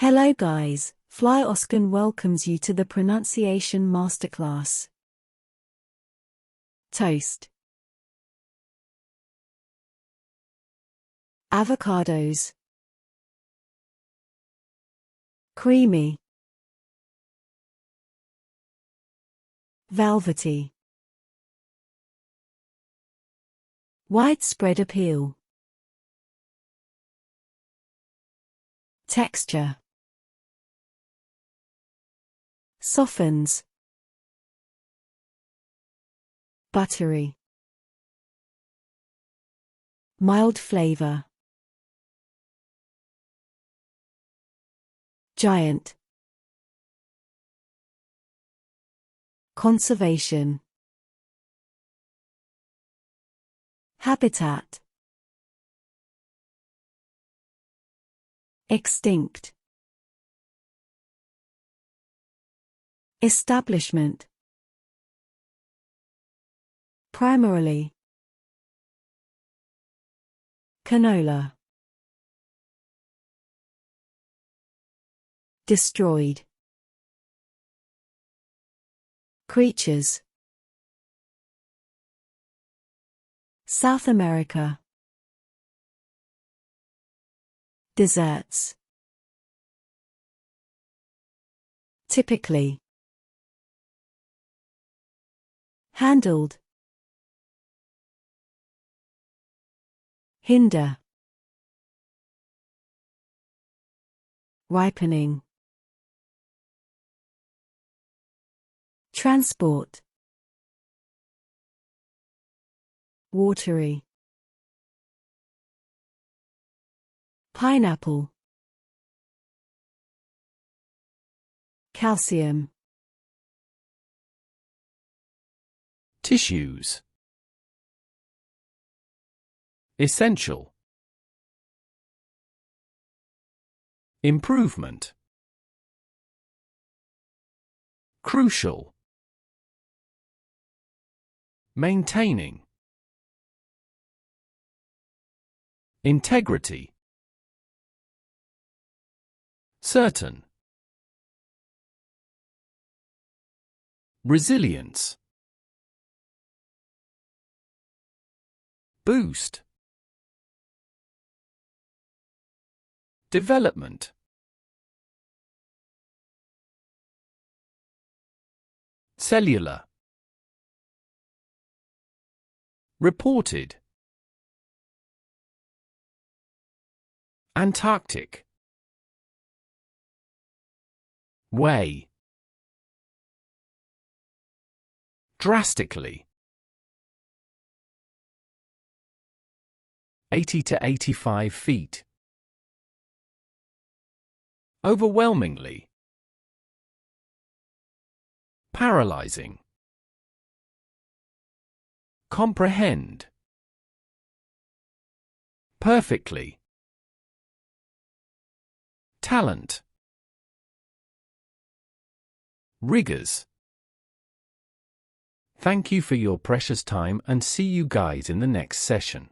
Hello guys, Fly Oscan welcomes you to the pronunciation masterclass. Toast. Avocados. Creamy. Velvety. Widespread appeal. Texture. Softens. Buttery. Mild flavor. Giant. Conservation. Habitat. Extinct. Establishment. Primarily. Canola. Destroyed. Creatures. South America. Desserts. Typically. Handled. Hinder. Ripening. Transport. Watery. Pineapple. Calcium. Tissues. Essential. Improvement. Crucial. Maintaining. Integrity. Certain. Resilience. Boost. Development. Cellular. Reported. Antarctic. Way. Drastically. 80 to 85 feet. Overwhelmingly. Paralyzing. Comprehend. Perfectly. Talent. Rigors. Thank you for your precious time and see you guys in the next session.